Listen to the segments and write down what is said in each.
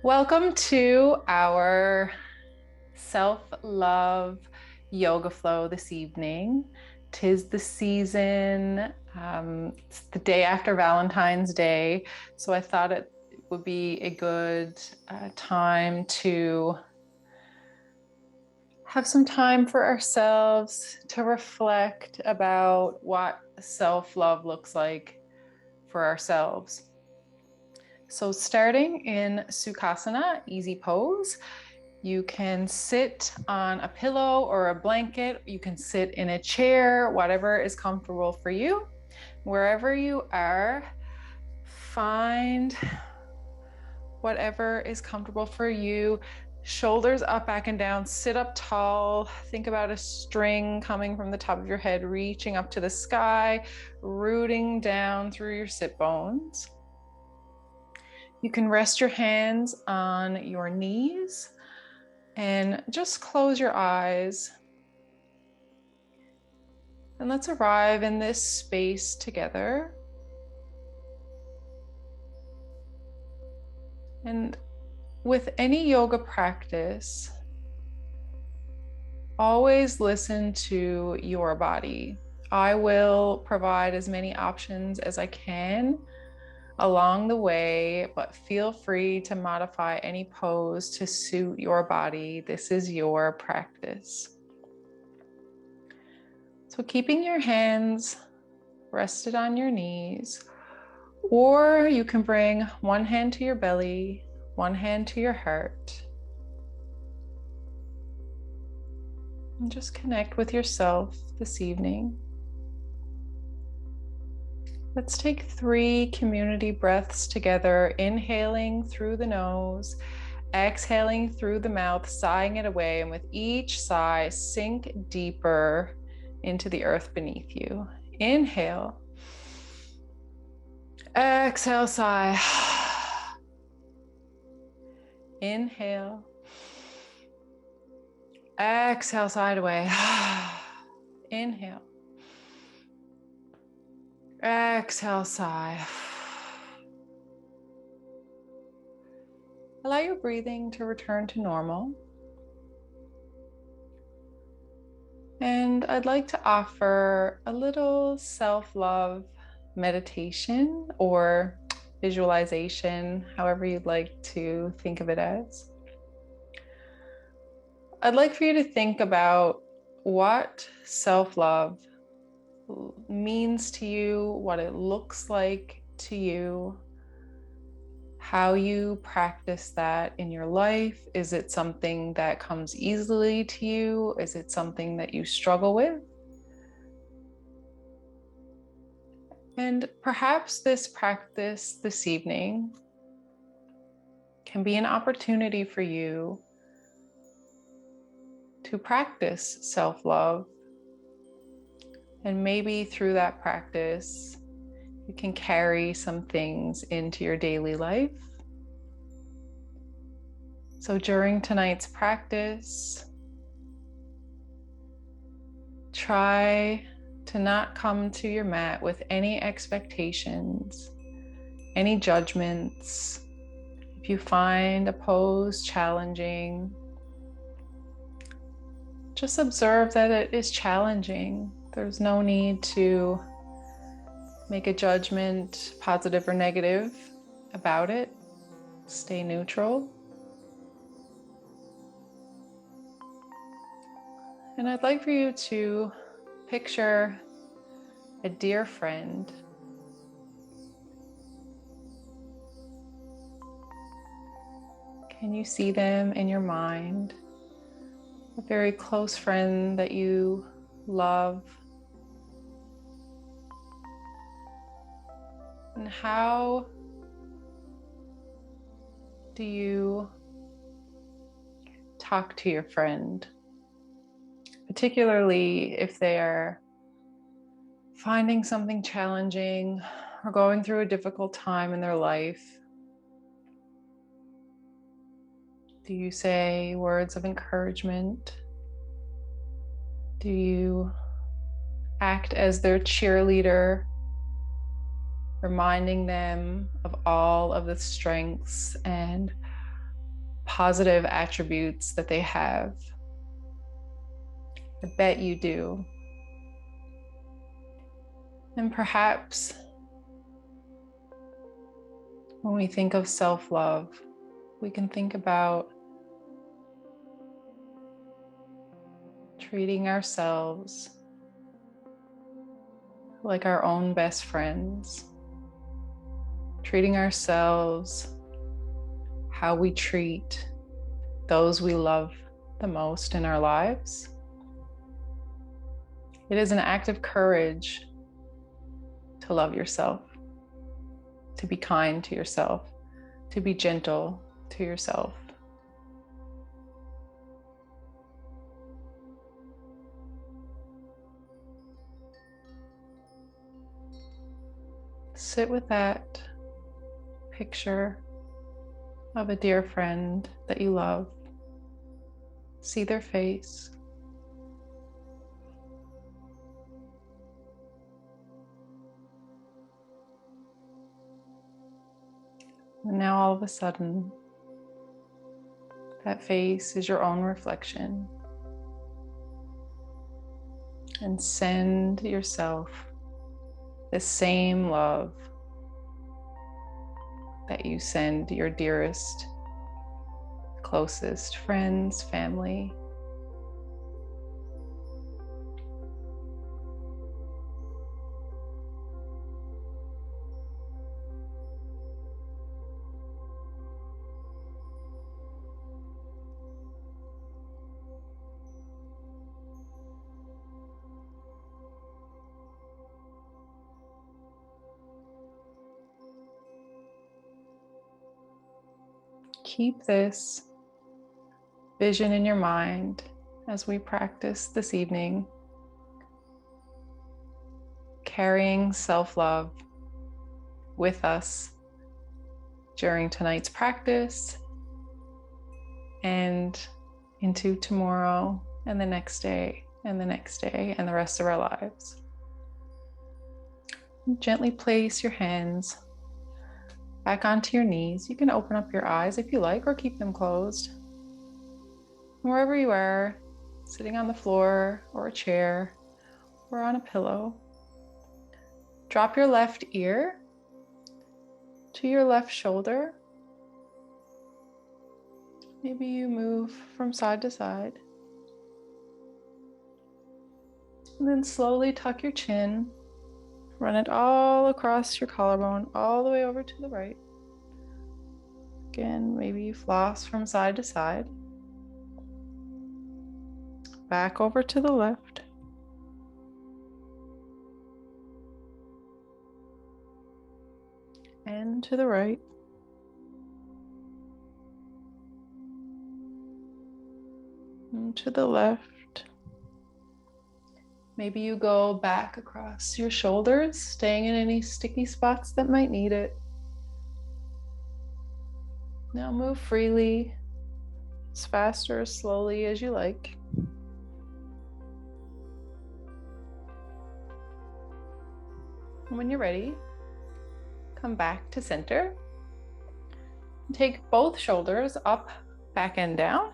Welcome to our self-love yoga flow this evening. Tis the season. It's the day after Valentine's Day, so I thought it would be a good time to have some time for ourselves to reflect about what self-love looks like for ourselves. So starting in Sukhasana, easy pose, you can sit on a pillow or a blanket. You can sit in a chair, whatever is comfortable for you. Wherever you are, find whatever is comfortable for you. Shoulders up, back and down, sit up tall. Think about a string coming from the top of your head, reaching up to the sky, rooting down through your sit bones. You can rest your hands on your knees and just close your eyes. And let's arrive in this space together. And with any yoga practice, always listen to your body. I will provide as many options as I can along the way, but feel free to modify any pose to suit your body. This is your practice. So keeping your hands rested on your knees, or you can bring one hand to your belly, one hand to your heart. And just connect with yourself this evening. Let's take 3 community breaths together, inhaling through the nose, exhaling through the mouth, sighing it away. And with each sigh, sink deeper into the earth beneath you. Inhale. Exhale, sigh. Inhale. Exhale, sigh it away. Inhale. Exhale, sigh. Allow your breathing to return to normal. And I'd like to offer a little self-love meditation or visualization, however you'd like to think of it as. I'd like for you to think about what self-love means to you, what it looks like to you, how you practice that in your life. Is it something that comes easily to you? Is it something that you struggle with? And perhaps this practice this evening can be an opportunity for you to practice self-love. And maybe through that practice, you can carry some things into your daily life. So during tonight's practice, try to not come to your mat with any expectations, any judgments. If you find a pose challenging, just observe that it is challenging. There's no need to make a judgment, positive or negative, about it. Stay neutral. And I'd like for you to picture a dear friend. Can you see them in your mind? A very close friend that you love. And how do you talk to your friend? Particularly if they are finding something challenging or going through a difficult time in their life. Do you say words of encouragement? Do you act as their cheerleader, reminding them of all of the strengths and positive attributes that they have. I bet you do. And perhaps when we think of self-love, we can think about treating ourselves like our own best friends, treating ourselves how we treat those we love the most in our lives. It is an act of courage to love yourself, to be kind to yourself, to be gentle to yourself. Sit with that picture of a dear friend that you love. See their face. And now all of a sudden, that face is your own reflection. And send yourself the same love that you send your dearest, closest friends, family. Keep this vision in your mind as we practice this evening, carrying self-love with us during tonight's practice and into tomorrow and the next day and the next day and the rest of our lives. Gently place your hands back onto your knees. You can open up your eyes if you like, or keep them closed. Wherever you are, sitting on the floor or a chair or on a pillow, drop your left ear to your left shoulder. Maybe you move from side to side. And then slowly tuck your chin. Run it all across your collarbone, all the way over to the right. Again, maybe you floss from side to side. Back over to the left. And to the right. And to the left. Maybe you go back across your shoulders, staying in any sticky spots that might need it. Now move freely, as fast or as slowly as you like. And when you're ready, come back to center. Take both shoulders up, back and down.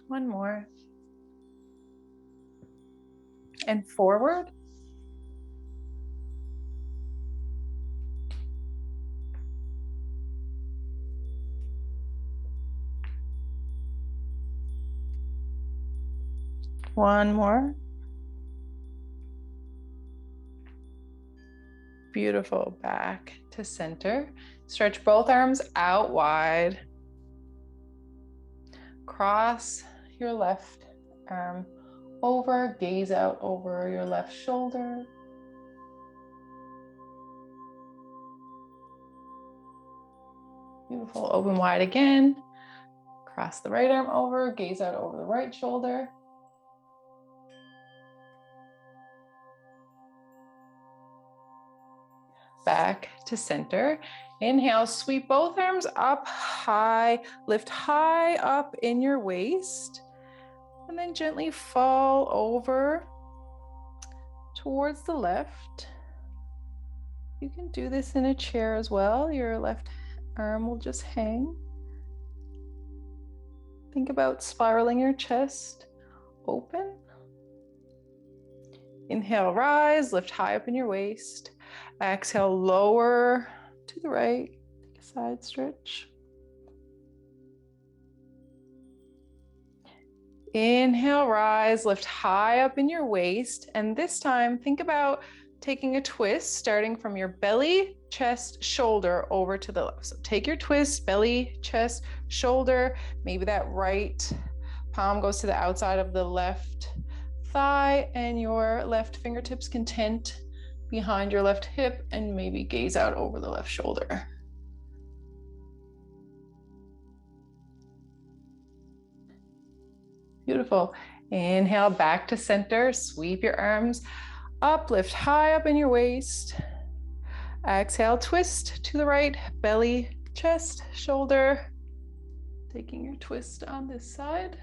One more. And forward. One more. Beautiful. Back to center. Stretch both arms out wide. Cross your left arm over, gaze out over your left shoulder. Beautiful. Open wide again. Cross the right arm over, gaze out over the right shoulder. Back to center. Inhale, sweep both arms up high, lift high up in your waist. And then gently fall over towards the left. You can do this in a chair as well. Your left arm will just hang. Think about spiraling your chest open. Inhale, rise, lift high up in your waist. Exhale, lower to the right. Take a side stretch. Inhale, rise, lift high up in your waist. And this time, think about taking a twist, starting from your belly, chest, shoulder over to the left. So take your twist, belly, chest, shoulder. Maybe that right palm goes to the outside of the left thigh, and your left fingertips can tent behind your left hip and maybe gaze out over the left shoulder. Beautiful. Inhale, back to center. Sweep your arms up, lift high up in your waist. Exhale, twist to the right, belly, chest, shoulder. Taking your twist on this side.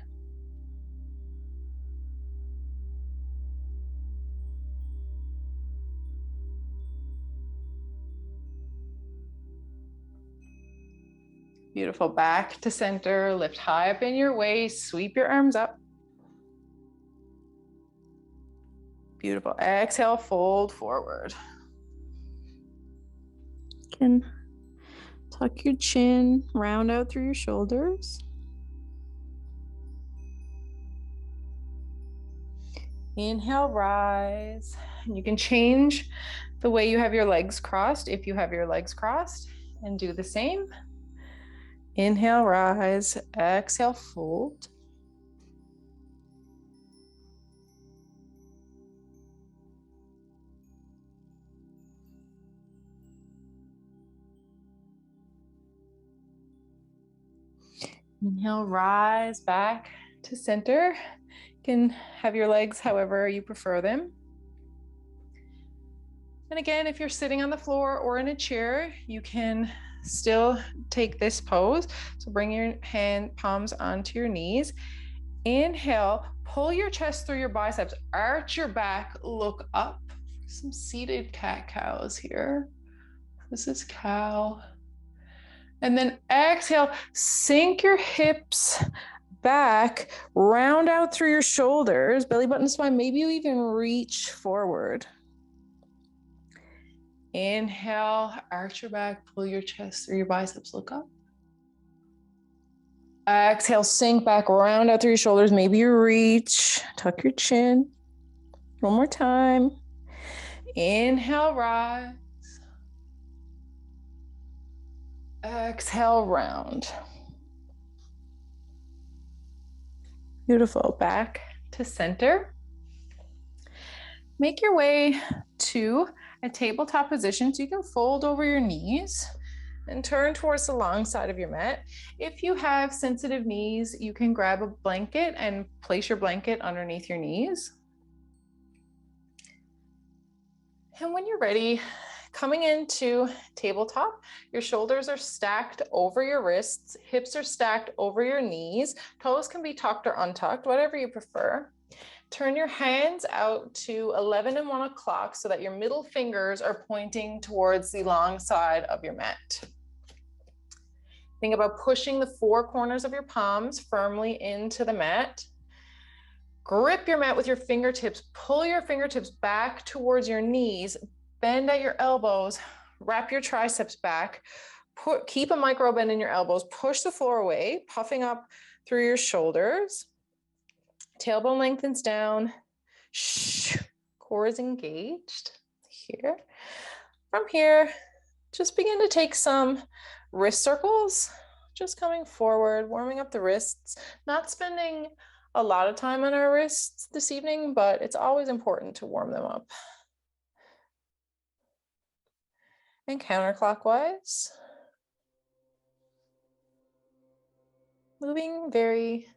Beautiful. Back to center. Lift high up in your waist. Sweep your arms up. Beautiful. Exhale, fold forward. You can tuck your chin, round out through your shoulders. Inhale, rise. And you can change the way you have your legs crossed if you have your legs crossed, and do the same. Inhale, rise. Exhale, fold. Inhale, rise back to center. You can have your legs however you prefer them. And again, if you're sitting on the floor or in a chair, you can still take this pose. So bring your hand palms onto your knees. Inhale, pull your chest through your biceps, arch your back, look up. Some seated cat-cows here. This is cow. And then exhale, sink your hips back, round out through your shoulders, belly button to spine. Maybe you even reach forward. Inhale, arch your back, pull your chest through your biceps, look up. Exhale, sink back, round out through your shoulders. Maybe you reach, tuck your chin. One more time. Inhale, rise. Exhale, round. Beautiful. Back to center. Make your way to a tabletop position so you can fold over your knees and turn towards the long side of your mat. If you have sensitive knees, you can grab a blanket and place your blanket underneath your knees. And when you're ready, coming into tabletop, your shoulders are stacked over your wrists, hips are stacked over your knees, toes can be tucked or untucked, whatever you prefer. Turn your hands out to 11 and 1 o'clock so that your middle fingers are pointing towards the long side of your mat. Think about pushing the four corners of your palms firmly into the mat. Grip your mat with your fingertips, pull your fingertips back towards your knees, bend at your elbows, wrap your triceps back, keep a micro bend in your elbows, push the floor away, puffing up through your shoulders. Tailbone lengthens down. Shh. Core is engaged here. From here, just begin to take some wrist circles, just coming forward, warming up the wrists, not spending a lot of time on our wrists this evening, but it's always important to warm them up. And counterclockwise. Moving very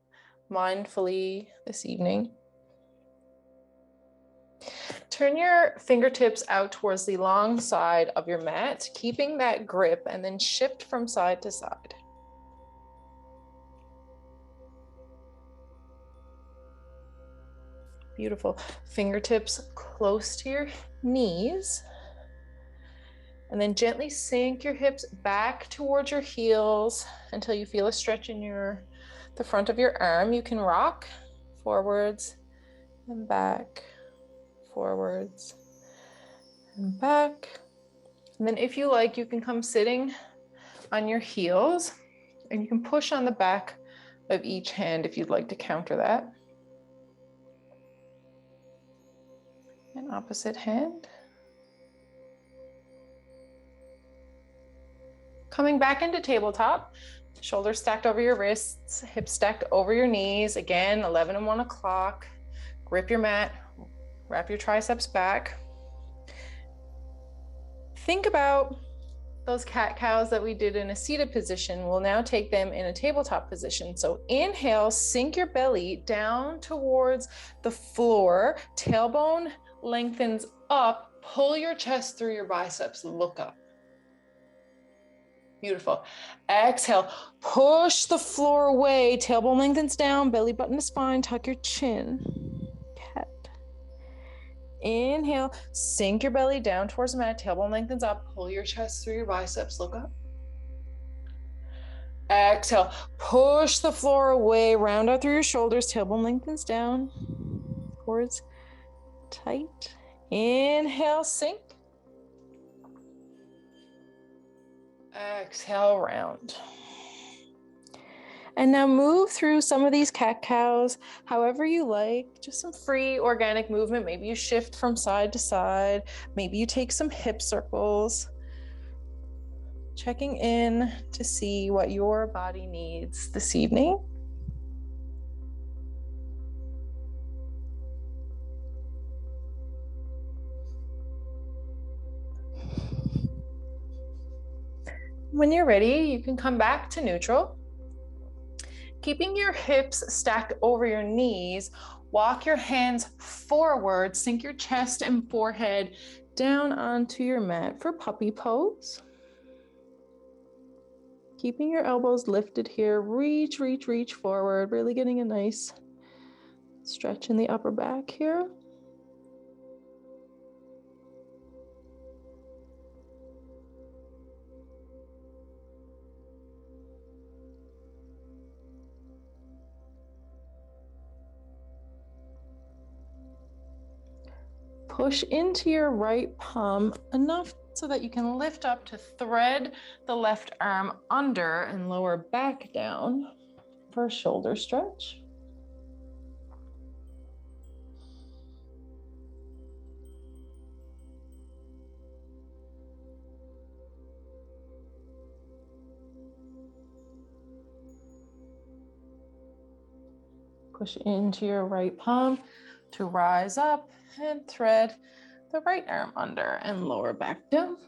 mindfully this evening. Turn your fingertips out towards the long side of your mat, keeping that grip, and then shift from side to side. Beautiful. Fingertips close to your knees. And then gently sink your hips back towards your heels until you feel a stretch in the front of your arm. You can rock forwards and back, forwards and back. And then if you like, you can come sitting on your heels and you can push on the back of each hand if you'd like to counter that. And opposite hand. Coming back into tabletop, shoulders stacked over your wrists, hips stacked over your knees. Again, 11 and 1 o'clock. Grip your mat, wrap your triceps back. Think about those cat-cows that we did in a seated position. We'll now take them in a tabletop position. So inhale, sink your belly down towards the floor. Tailbone lengthens up. Pull your chest through your biceps. Look up. Beautiful. Exhale, push the floor away. Tailbone lengthens down, belly button to spine, tuck your chin. Cat. Inhale, sink your belly down towards the mat, tailbone lengthens up, pull your chest through your biceps, look up. Exhale, push the floor away, round out through your shoulders, tailbone lengthens down, towards tight. Inhale, sink. Exhale, round. And now move through some of these cat-cows however you like, just some free organic movement. Maybe you shift from side to side. Maybe you take some hip circles. Checking in to see what your body needs this evening. When you're ready, you can come back to neutral. Keeping your hips stacked over your knees, walk your hands forward, sink your chest and forehead down onto your mat for puppy pose. Keeping your elbows lifted here, reach, reach, reach forward, really getting a nice stretch in the upper back here. Push into your right palm enough so that you can lift up to thread the left arm under and lower back down for a shoulder stretch. Push into your right palm to rise up and thread the right arm under and lower back down.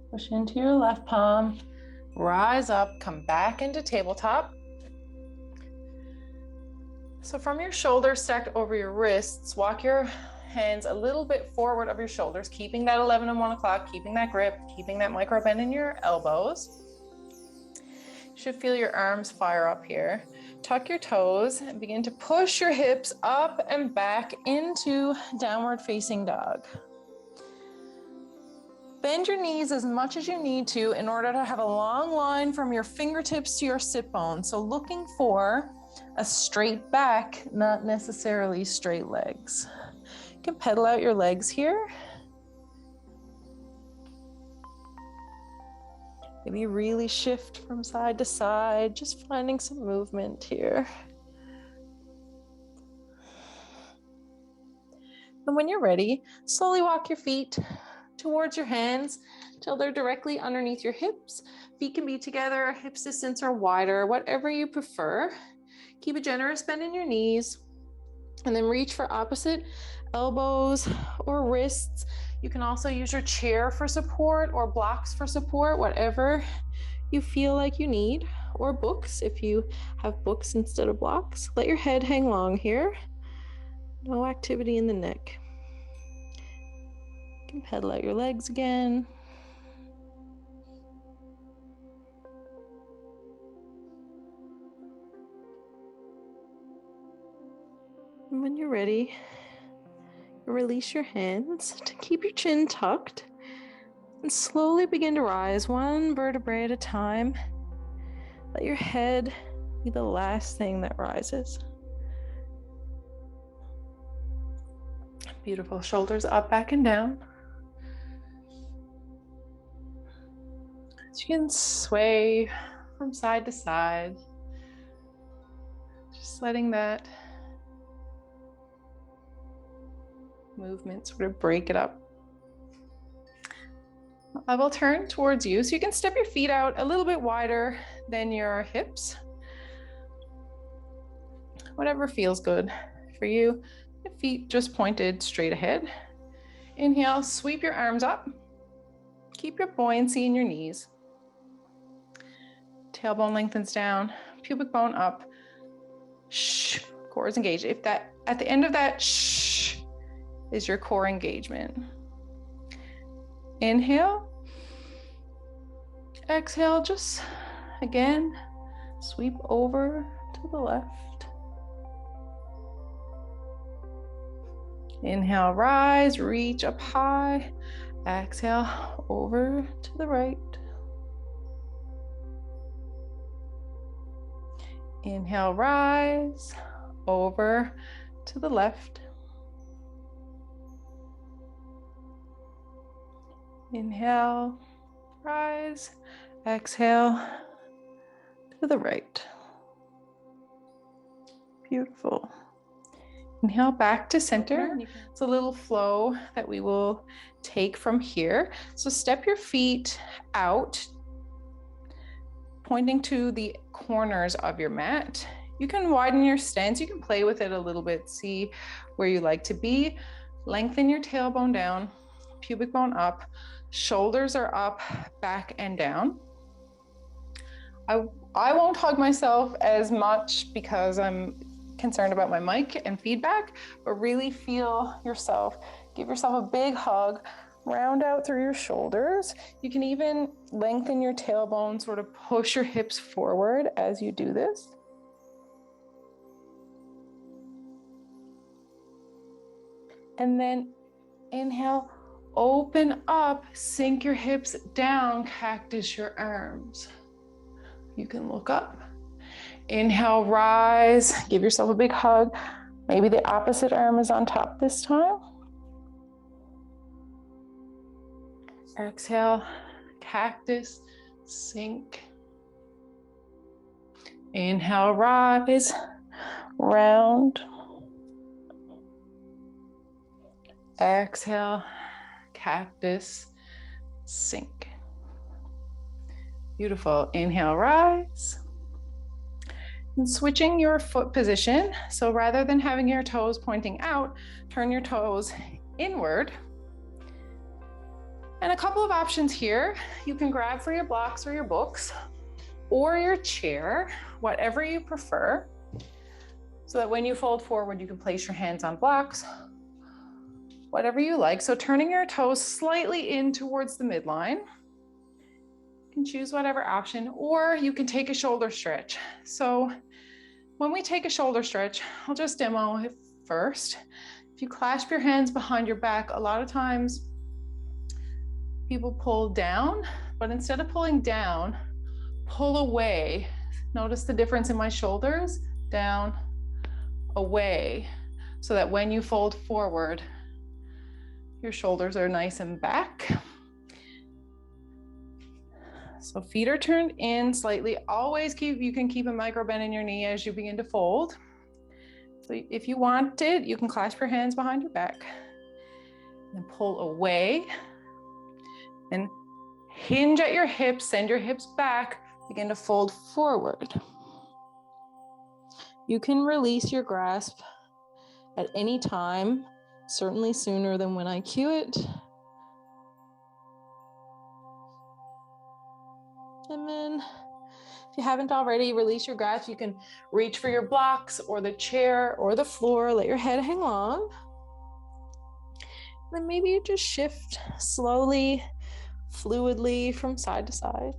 Push into your left palm, rise up, come back into tabletop. So from your shoulders stacked over your wrists, walk your hands a little bit forward of your shoulders, keeping that 11 and 1 o'clock, keeping that grip, keeping that micro bend in your elbows. You should feel your arms fire up here. Tuck your toes and begin to push your hips up and back into downward facing dog. Bend your knees as much as you need to in order to have a long line from your fingertips to your sit bones. So looking for a straight back, not necessarily straight legs. You can pedal out your legs here. Maybe really shift from side to side, just finding some movement here. And when you're ready, slowly walk your feet towards your hands till they're directly underneath your hips. Feet can be together, hips distance or wider, whatever you prefer. Keep a generous bend in your knees and then reach for opposite elbows or wrists. You can also use your chair for support or blocks for support, whatever you feel like you need, or books if you have books instead of blocks. Let your head hang long here. No activity in the neck. You can pedal out your legs again. And when you're ready, release your hands to keep your chin tucked and slowly begin to rise one vertebrae at a time. Let your head be the last thing that rises. Beautiful. Shoulders up, back, and down. So you can sway from side to side. Just letting that movement sort of break it up. I will turn towards you, so you can step your feet out a little bit wider than your hips. Whatever feels good for you. Your feet just pointed straight ahead. Inhale, sweep your arms up. Keep your buoyancy in your knees. Tailbone lengthens down, pubic bone up. Shh, core is engaged. If that, at the end of that shh is your core engagement. Inhale. Exhale, just again, sweep over to the left. Inhale, rise, reach up high. Exhale, over to the right. Inhale, rise, over to the left. Inhale, rise, exhale to the right. Beautiful. Inhale back to center. It's a little flow that we will take from here. So step your feet out, pointing to the corners of your mat. You can widen your stance. You can play with it a little bit. See where you like to be. Lengthen your tailbone down, pubic bone up. Shoulders are up, back and down. I won't hug myself as much because I'm concerned about my mic and feedback, but really feel yourself. Give yourself a big hug, round out through your shoulders. You can even lengthen your tailbone, sort of push your hips forward as you do this. And then inhale, open up, sink your hips down, cactus your arms. You can look up. Inhale, rise, give yourself a big hug. Maybe the opposite arm is on top this time. Exhale, cactus, sink. Inhale, rise, round. Exhale, cactus, sink. Beautiful. Inhale, rise. And switching your foot position. So rather than having your toes pointing out, turn your toes inward. And a couple of options here. You can grab for your blocks or your books or your chair, whatever you prefer. So that when you fold forward, you can place your hands on blocks, whatever you like. So turning your toes slightly in towards the midline. You can choose whatever option, or you can take a shoulder stretch. So when we take a shoulder stretch, I'll just demo it first. If you clasp your hands behind your back, a lot of times people pull down, but instead of pulling down, pull away. Notice the difference in my shoulders, down, away, so that when you fold forward, your shoulders are nice and back. So feet are turned in slightly. Always you can keep a micro bend in your knee as you begin to fold. So if you want it, you can clasp your hands behind your back and pull away and hinge at your hips, send your hips back, begin to fold forward. You can release your grasp at any time, certainly sooner than when I cue it. And then if you haven't already, release your grasp. You can reach for your blocks or the chair or the floor. Let your head hang long. Then maybe you just shift slowly, fluidly from side to side.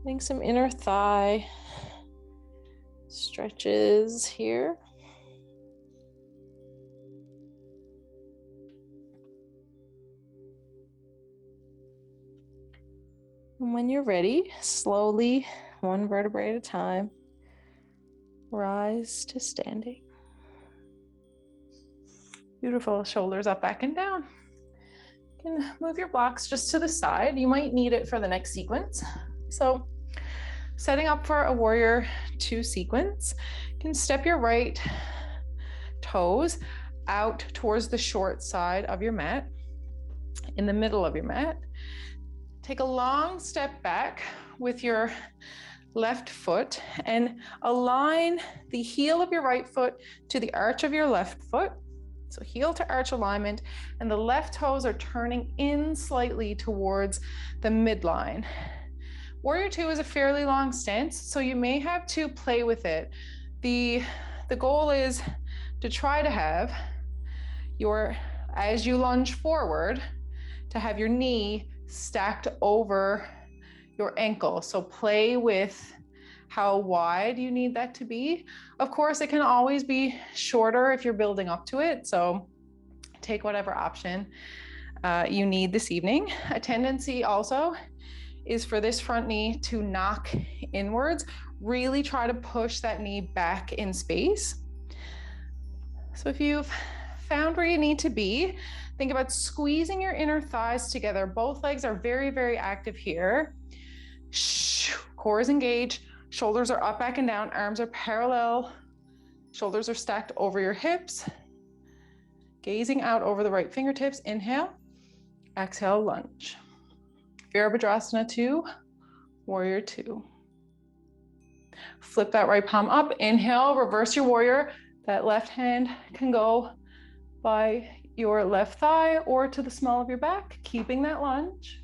Getting some inner thigh stretches here. And when you're ready, slowly, one vertebrae at a time, rise to standing. Beautiful. Shoulders up, back, and down. You can move your blocks just to the side. You might need it for the next sequence. So setting up for a warrior 2 sequence, you can step your right toes out towards the short side of your mat, in the middle of your mat. Take a long step back with your left foot and align the heel of your right foot to the arch of your left foot. So heel to arch alignment, and the left toes are turning in slightly towards the midline. Warrior 2 is a fairly long stance, so you may have to play with it. The goal is to try to have as you lunge forward, to have your knee stacked over your ankle. So play with how wide you need that to be. Of course, it can always be shorter if you're building up to it. So take whatever option you need this evening. A tendency also is for this front knee to knock inwards. Really try to push that knee back in space. So if you've found where you need to be, think about squeezing your inner thighs together. Both legs are very, very active here. Core is engaged. Shoulders are up, back, and down. Arms are parallel. Shoulders are stacked over your hips. Gazing out over the right fingertips. Inhale. Exhale, lunge. Virabhadrasana 2, warrior 2. Flip that right palm up. Inhale, reverse your warrior. That left hand can go by your left thigh or to the small of your back, keeping that lunge.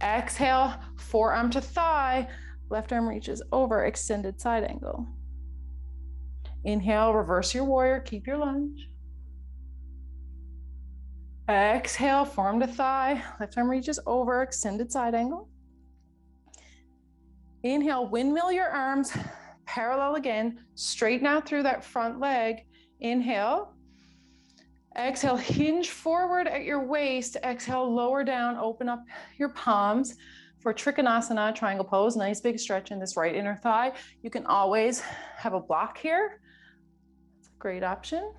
Exhale, forearm to thigh. Left arm reaches over, extended side angle. Inhale, reverse your warrior, keep your lunge. Exhale, forearm to thigh. Left arm reaches over, extended side angle. Inhale, windmill your arms, parallel again. Straighten out through that front leg. Inhale. Exhale, hinge forward at your waist. Exhale, lower down, open up your palms for Trikonasana, triangle pose. Nice big stretch in this right inner thigh. You can always have a block here. It's a great option.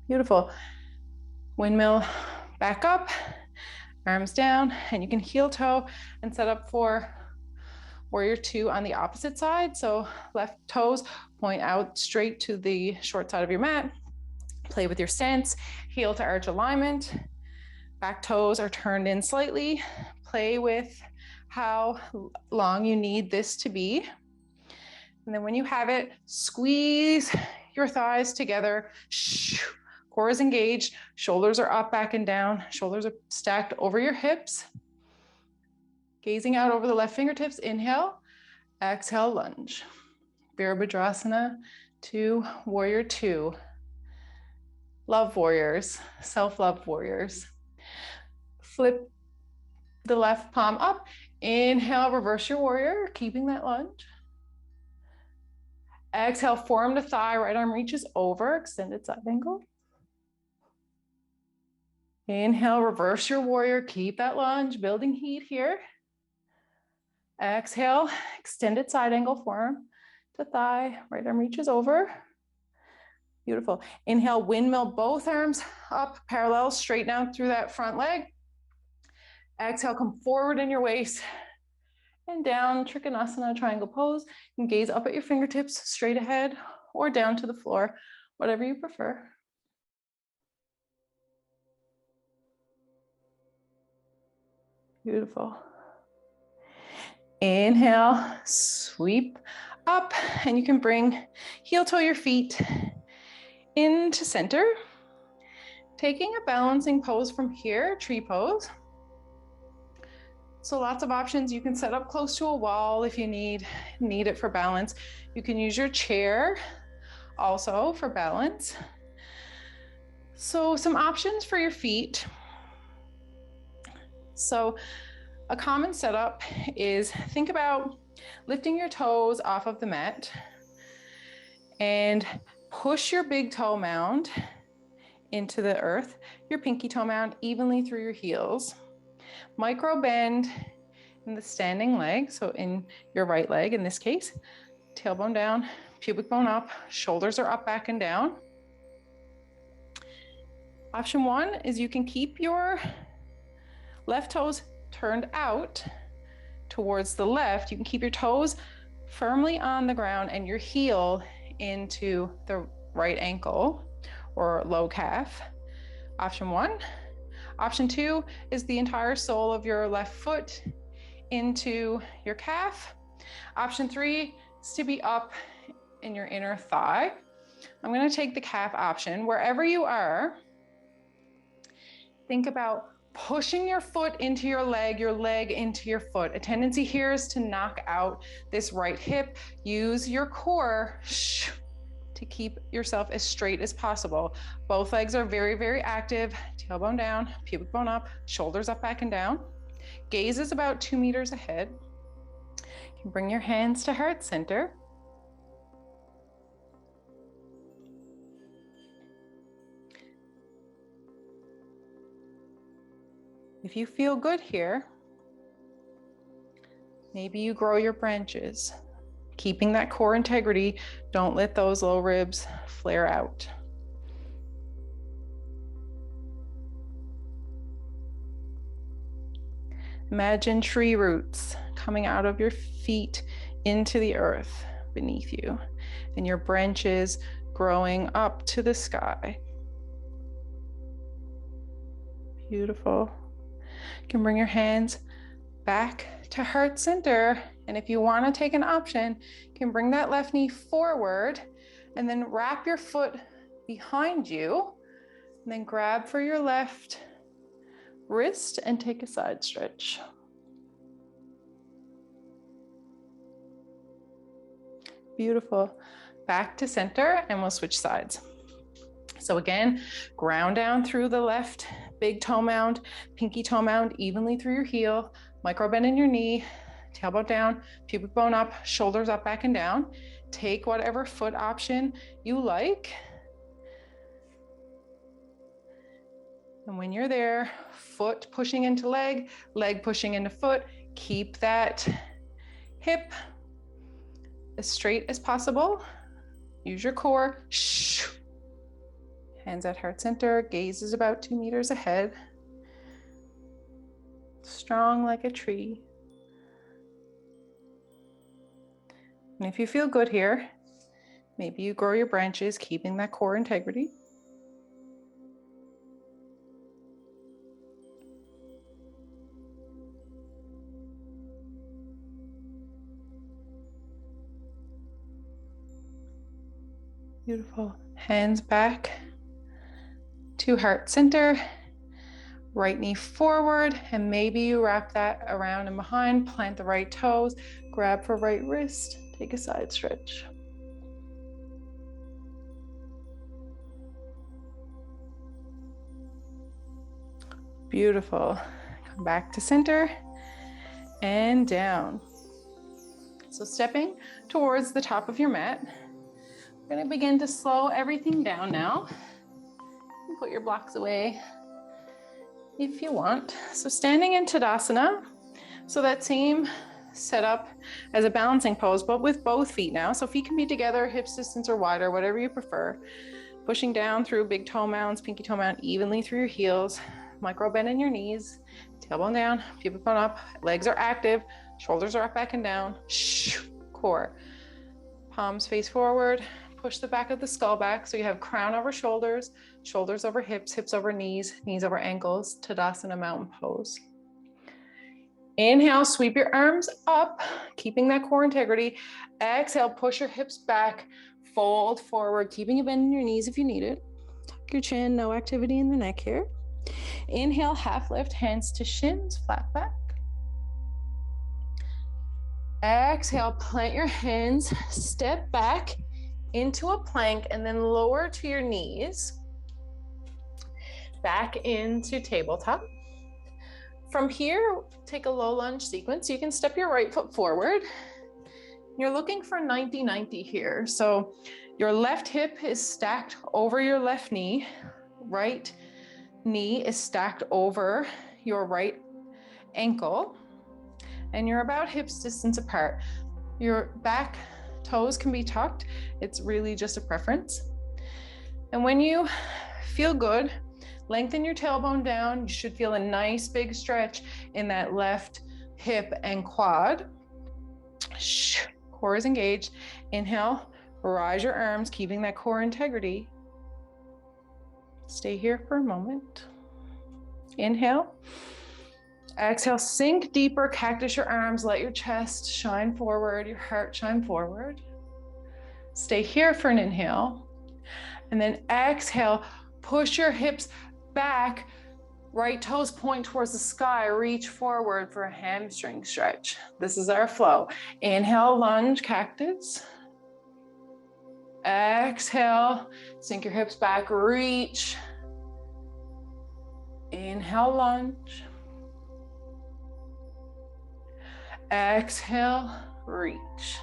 Beautiful. Windmill back up, arms down, and you can heel toe and set up for warrior 2 on the opposite side. So left toes point out straight to the short side of your mat. Play with your stance, heel to arch alignment. Back toes are turned in slightly. Play with how long you need this to be. And then when you have it, squeeze your thighs together. Core is engaged, shoulders are up, back, and down. Shoulders are stacked over your hips. Gazing out over the left fingertips, inhale, exhale, lunge. Virabhadrasana 2, warrior 2. Love warriors, self-love warriors. Flip the left palm up. Inhale, reverse your warrior, keeping that lunge. Exhale, forearm to thigh, right arm reaches over, extended side angle. Inhale, reverse your warrior, keep that lunge, building heat here. Exhale, extended side angle, forearm to thigh, right arm reaches over. Beautiful. Inhale, windmill both arms up, parallel, straighten out through that front leg. Exhale, come forward in your waist and down, Trikonasana, triangle pose. You can gaze up at your fingertips, straight ahead or down to the floor, whatever you prefer. Beautiful. Inhale, sweep up, and you can bring heel toe your feet into center. Taking a balancing pose from here, tree pose. So lots of options. You can set up close to a wall if you need it for balance. You can use your chair also for balance. So some options for your feet. So a common setup is think about lifting your toes off of the mat and push your big toe mound into the earth, your pinky toe mound evenly through your heels. Micro bend in the standing leg, so in your right leg in this case, tailbone down, pubic bone up, shoulders are up, back, and down. Option one is you can keep your left toes turned out towards the left. You can keep your toes firmly on the ground and your heel into the right ankle or low calf. Option one. Option two is the entire sole of your left foot into your calf. Option three is to be up in your inner thigh. I'm going to take the calf option. Wherever you are, think about pushing your foot into your leg into your foot. A tendency here is to knock out this right hip. Use your core to keep yourself as straight as possible. Both legs are very, very active. Tailbone down, pubic bone up, shoulders up, back, and down. Gaze is about 2 meters ahead. You can bring your hands to heart center. If you feel good here, maybe you grow your branches. Keeping that core integrity, don't let those low ribs flare out. Imagine tree roots coming out of your feet into the earth beneath you, and your branches growing up to the sky. Beautiful. You can bring your hands back to heart center. And if you want to take an option, you can bring that left knee forward and then wrap your foot behind you and then grab for your left wrist and take a side stretch. Beautiful. Back to center and we'll switch sides. So again, ground down through the left big toe mound, pinky toe mound evenly through your heel, micro bend in your knee, tailbone down, pubic bone up, shoulders up, back, and down. Take whatever foot option you like. And when you're there, foot pushing into leg, leg pushing into foot, keep that hip as straight as possible. Use your core. Hands at heart center, gaze is about 2 meters ahead. Strong like a tree. And if you feel good here, maybe you grow your branches, keeping that core integrity. Beautiful. Hands back to heart center, right knee forward, and maybe you wrap that around and behind, plant the right toes, grab for right wrist, take a side stretch. Beautiful. Come back to center and down. So stepping towards the top of your mat, we're going to begin to slow everything down now. Put your blocks away if you want. So standing in Tadasana, so that same setup as a balancing pose, but with both feet now. So feet can be together, hips distance or wider, whatever you prefer. Pushing down through big toe mounds, pinky toe mound evenly through your heels. Micro bend in your knees, tailbone down, pubic bone up, legs are active, shoulders are up, back, and down. Core. Palms face forward. Push the back of the skull back so you have crown over shoulders, shoulders over hips, hips over knees, knees over ankles. Tadasana mountain pose. Inhale, sweep your arms up, keeping that core integrity. Exhale, push your hips back, fold forward, keeping a bend in your knees if you need it. Your chin, no activity in the neck here. Inhale, half lift, hands to shins, flat back. Exhale, plant your hands, step back into a plank, and then lower to your knees. Back into tabletop. From here, take a low lunge sequence. You can step your right foot forward. You're looking for 90-90 here. So your left hip is stacked over your left knee. Right knee is stacked over your right ankle. And you're about hips distance apart. Your back toes can be tucked. It's really just a preference. And when you feel good, lengthen your tailbone down. You should feel a nice big stretch in that left hip and quad. Core is engaged. Inhale, rise your arms, keeping that core integrity. Stay here for a moment. Inhale. Exhale, sink deeper, cactus your arms, let your chest shine forward, your heart shine forward. Stay here for an inhale. And then exhale, push your hips back, right toes point towards the sky, reach forward for a hamstring stretch. This is our flow. Inhale, lunge, cactus. Exhale, sink your hips back, reach. Inhale, lunge. Exhale, reach.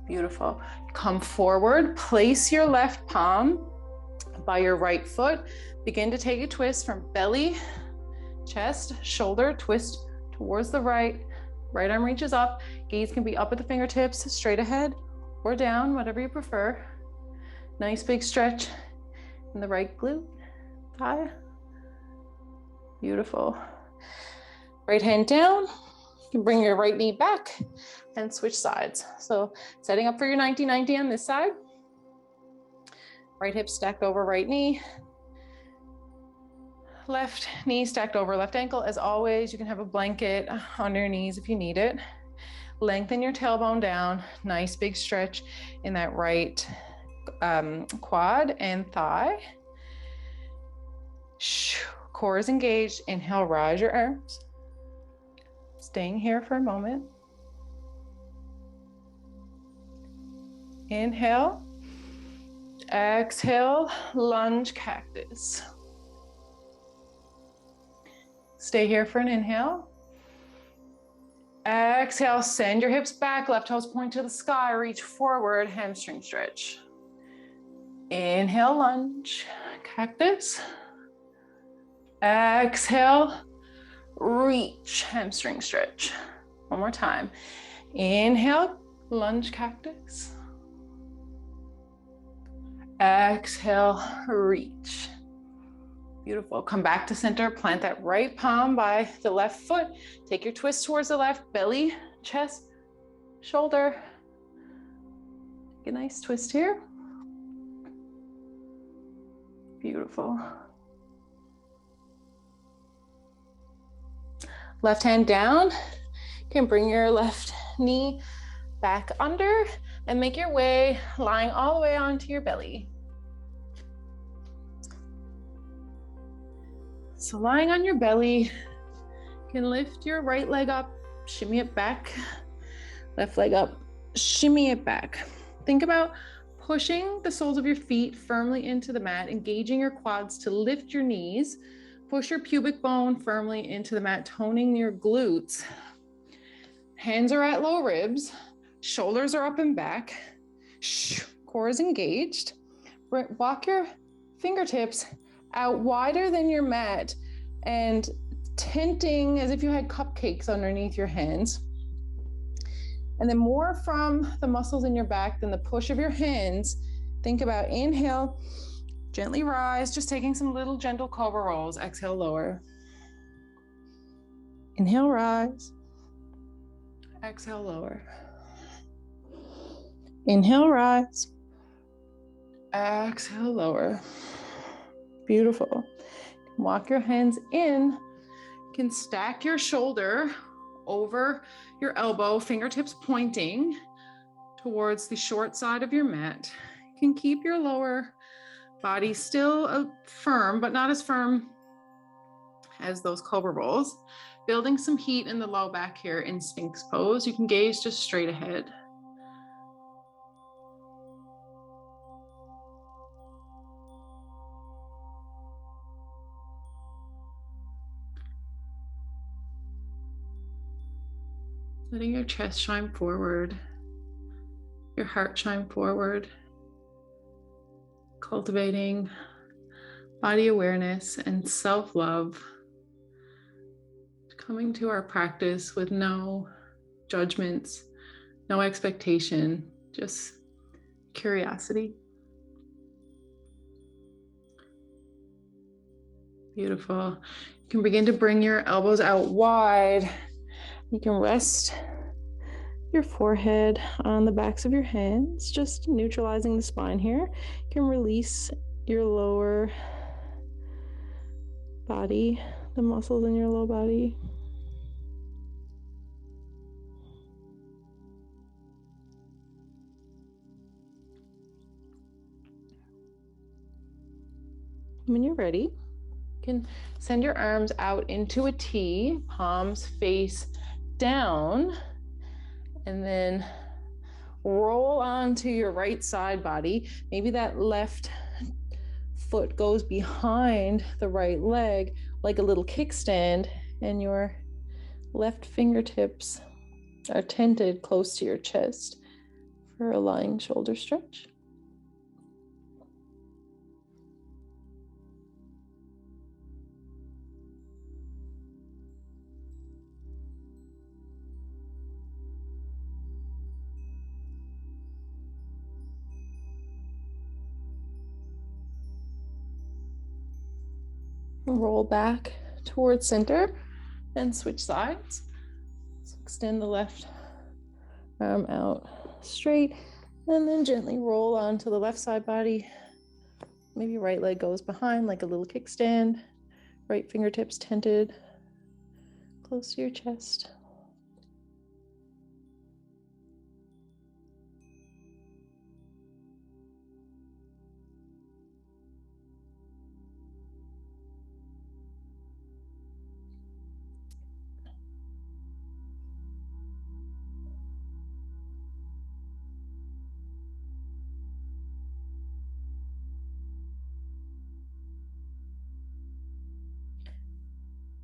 Beautiful. Come forward, place your left palm by your right foot. Begin to take a twist from belly, chest, shoulder, twist towards the right. Right arm reaches up. Gaze can be up at the fingertips, straight ahead or down, whatever you prefer. Nice big stretch in the right glute, thigh. Beautiful. Right hand down. You can bring your right knee back and switch sides. So setting up for your 90-90 on this side. Right hip stacked over right knee. Left knee stacked over left ankle. As always, you can have a blanket on your knees if you need it. Lengthen your tailbone down. Nice big stretch in that right quad and thigh. Core is engaged. Inhale, rise your arms. Staying here for a moment. Inhale. Exhale, lunge cactus. Stay here for an inhale. Exhale, send your hips back, left toes point to the sky, reach forward, hamstring stretch. Inhale, lunge, cactus. Exhale, reach, hamstring stretch. One more time. Inhale, lunge, cactus. Exhale, reach. Beautiful. Come back to center. Plant that right palm by the left foot. Take your twist towards the left. Belly, chest, shoulder. Take a nice twist here. Beautiful. Left hand down. You can bring your left knee back under and make your way lying all the way onto your belly. So lying on your belly, you can lift your right leg up, shimmy it back, left leg up, shimmy it back. Think about pushing the soles of your feet firmly into the mat, engaging your quads to lift your knees, push your pubic bone firmly into the mat, toning your glutes. Hands are at low ribs, shoulders are up and back, core is engaged. Walk your fingertips out wider than your mat and tinting as if you had cupcakes underneath your hands. And then more from the muscles in your back than the push of your hands. Think about inhale, gently rise, just taking some little gentle cobra rolls. Exhale, lower. Inhale, rise. Exhale, lower. Inhale, rise. Exhale, lower. Beautiful. Walk your hands in. You can stack your shoulder over your elbow, fingertips pointing towards the short side of your mat. You can keep your lower Body still firm, but not as firm as those cobra rolls. Building some heat in the low back here in Sphinx pose. You can gaze just straight ahead. Letting your chest shine forward, your heart shine forward, cultivating body awareness and self-love, coming to our practice with no judgments, no expectation, just curiosity. Beautiful. You can begin to bring your elbows out wide. You can rest your forehead on the backs of your hands, just neutralizing the spine here. You can release your lower body, the muscles in your low body. When you're ready, you can send your arms out into a T, palms face down, and then roll onto your right side body. Maybe that left foot goes behind the right leg like a little kickstand, and your left fingertips are tented close to your chest for a lying shoulder stretch. Roll back towards center and switch sides. So extend the left arm out straight and then gently roll onto the left side body. Maybe right leg goes behind like a little kickstand. Right fingertips tented close to your chest.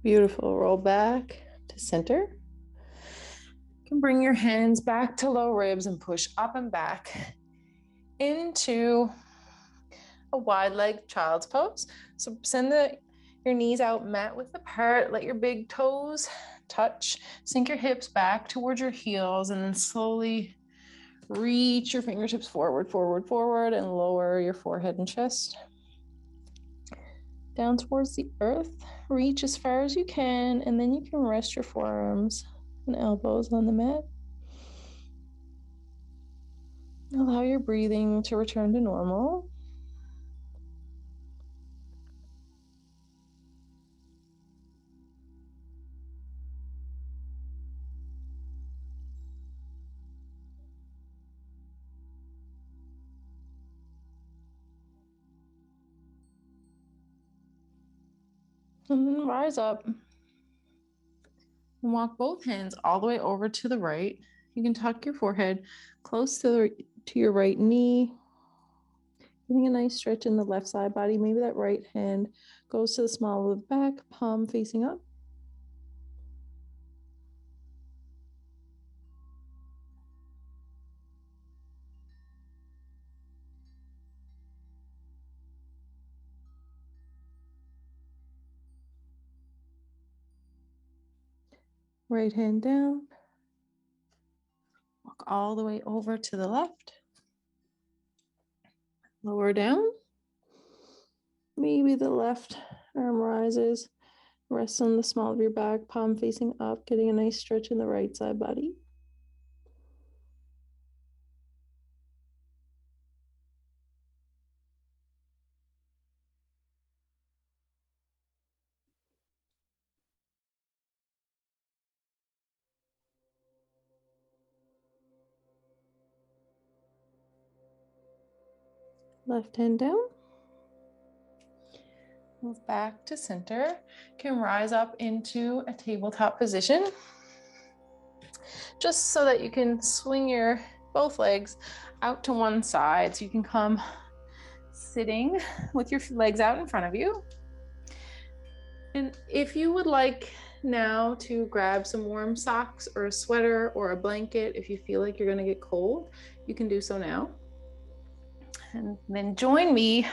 Beautiful. Roll back to center. You can bring your hands back to low ribs and push up and back into a wide leg child's pose. So send your knees out mat width apart. Let your big toes touch. Sink your hips back towards your heels and then slowly reach your fingertips forward, forward, forward, and lower your forehead and chest down towards the earth. Reach as far as you can, and then you can rest your forearms and elbows on the mat. Allow your breathing to return to normal. And then rise up and walk both hands all the way over to the right. You can tuck your forehead close to your right knee, getting a nice stretch in the left side body. Maybe that right hand goes to the small of the back, palm facing up. Right hand down. Walk all the way over to the left. Lower down. Maybe the left arm rises. Rest on the small of your back, palm facing up, getting a nice stretch in the right side body. Left hand down. Move back to center. You can rise up into a tabletop position, just so that you can swing your both legs out to one side. So you can come sitting with your legs out in front of you. And if you would like now to grab some warm socks or a sweater or a blanket, if you feel like you're going to get cold, you can do so now. And then join me.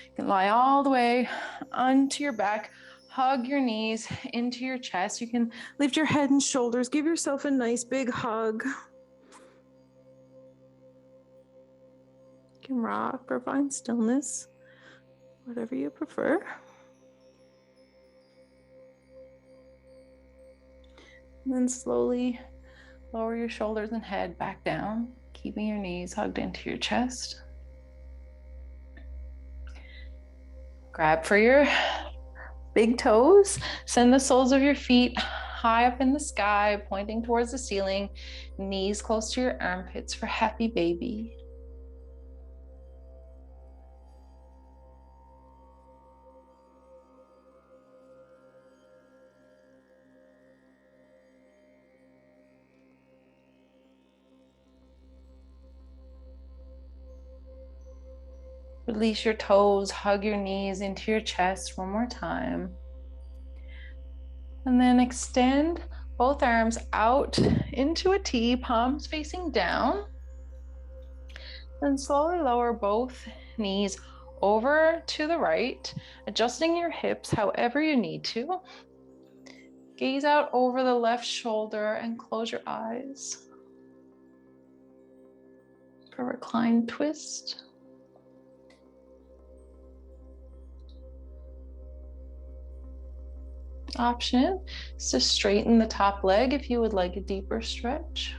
You can lie all the way onto your back, hug your knees into your chest. You can lift your head and shoulders, give yourself a nice big hug. You can rock or find stillness, whatever you prefer. And then slowly lower your shoulders and head back down, keeping your knees hugged into your chest. Grab for your big toes. Send the soles of your feet high up in the sky, pointing towards the ceiling. Knees close to your armpits for happy baby. Release your toes, hug your knees into your chest one more time. And then extend both arms out into a T, palms facing down. Then slowly lower both knees over to the right, adjusting your hips however you need to. Gaze out over the left shoulder and close your eyes for reclined twist. Option is to straighten the top leg if you would like a deeper stretch.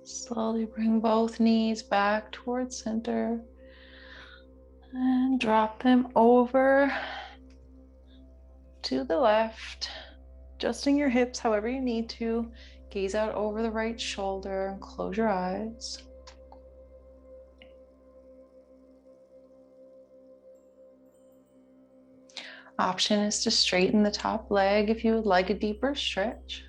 Slowly bring both knees back towards center and drop them over to the left, adjusting your hips however you need to. Gaze out over the right shoulder and close your eyes. Option is to straighten the top leg if you would like a deeper stretch.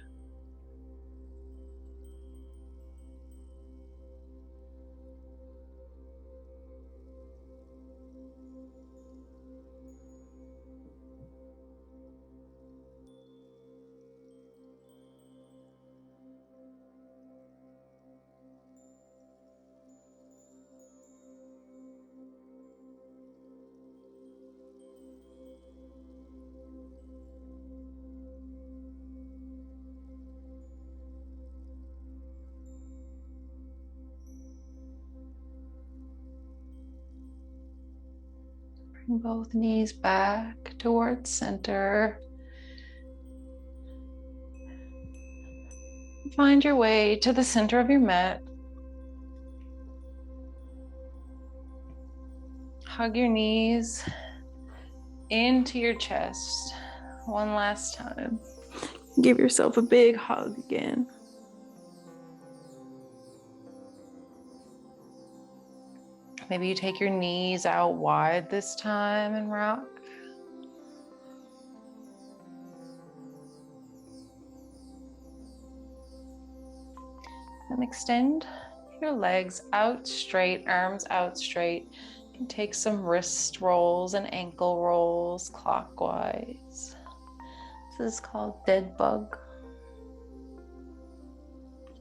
Bring both knees back towards center. Find your way to the center of your mat. Hug your knees into your chest one last time. Give yourself a big hug again. Maybe you take your knees out wide this time and rock. And extend your legs out straight, arms out straight. You can take some wrist rolls and ankle rolls clockwise. This is called dead bug.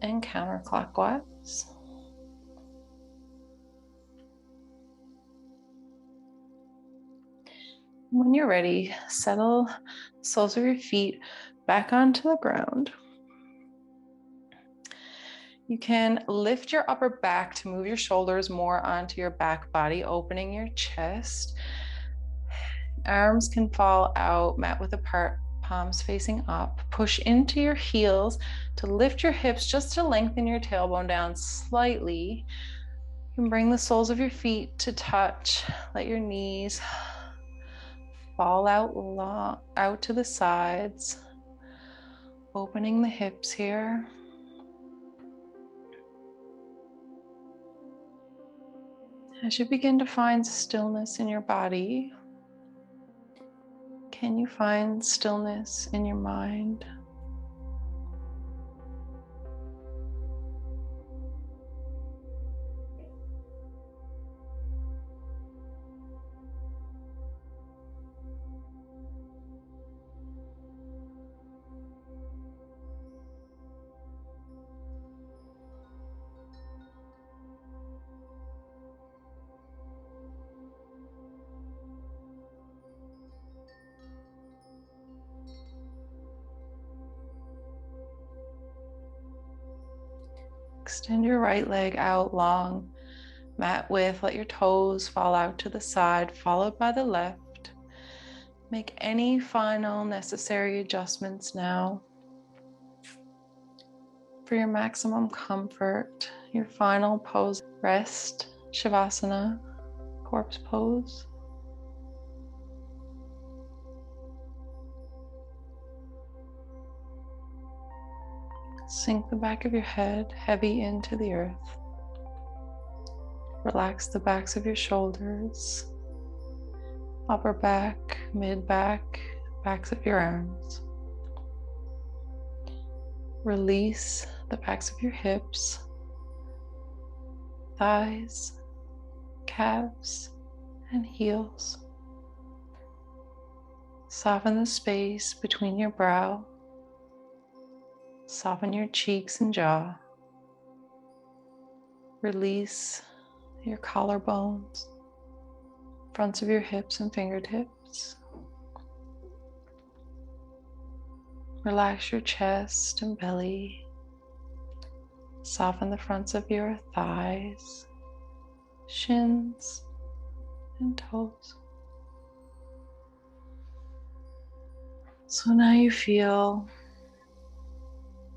And counterclockwise. When you're ready, settle the soles of your feet back onto the ground. You can lift your upper back to move your shoulders more onto your back body, opening your chest. Arms can fall out, mat width apart, palms facing up. Push into your heels to lift your hips just to lengthen your tailbone down slightly. You can bring the soles of your feet to touch. Let your knees fall out to the sides, opening the hips here. As you begin to find stillness in your body, can you find stillness in your mind? Extend your right leg out long, mat width. Let your toes fall out to the side, followed by the left. Make any final necessary adjustments now for your maximum comfort. Your final pose, rest, Shavasana, corpse pose. Sink the back of your head heavy into the earth. Relax the backs of your shoulders, upper back, mid back, backs of your arms. Release the backs of your hips, thighs, calves, and heels. Soften the space between your brow. Soften your cheeks and jaw. Release your collarbones, fronts of your hips and fingertips. Relax your chest and belly. Soften the fronts of your thighs, shins, and toes. So now you feel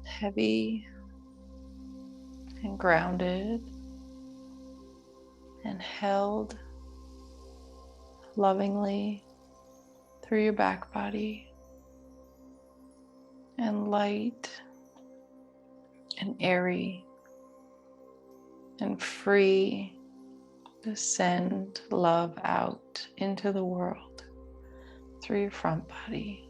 heavy and grounded and held lovingly through your back body, and light and airy and free to send love out into the world through your front body.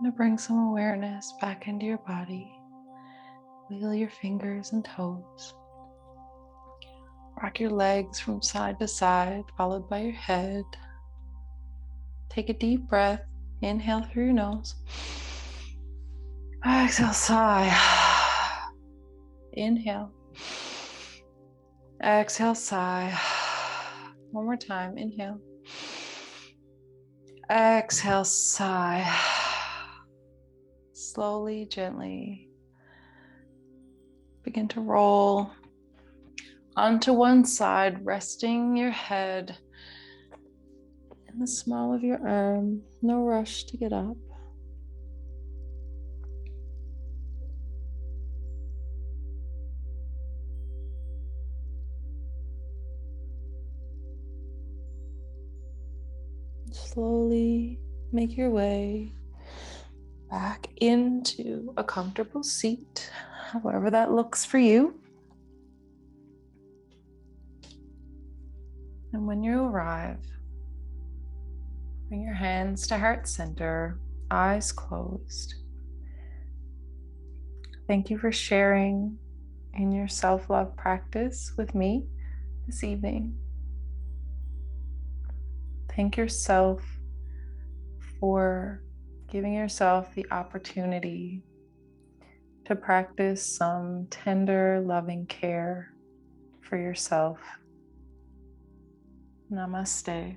To bring some awareness back into your body. Wiggle your fingers and toes. Rock your legs from side to side, followed by your head. Take a deep breath. Inhale through your nose. Exhale, sigh. Inhale. Exhale, sigh. One more time. Inhale. Exhale, sigh. Slowly, gently begin to roll onto one side, resting your head in the small of your arm. No rush to get up. Slowly make your way back into a comfortable seat, however that looks for you. And when you arrive, bring your hands to heart center, eyes closed. Thank you for sharing in your self-love practice with me this evening. Thank yourself for giving yourself the opportunity to practice some tender, loving care for yourself. Namaste.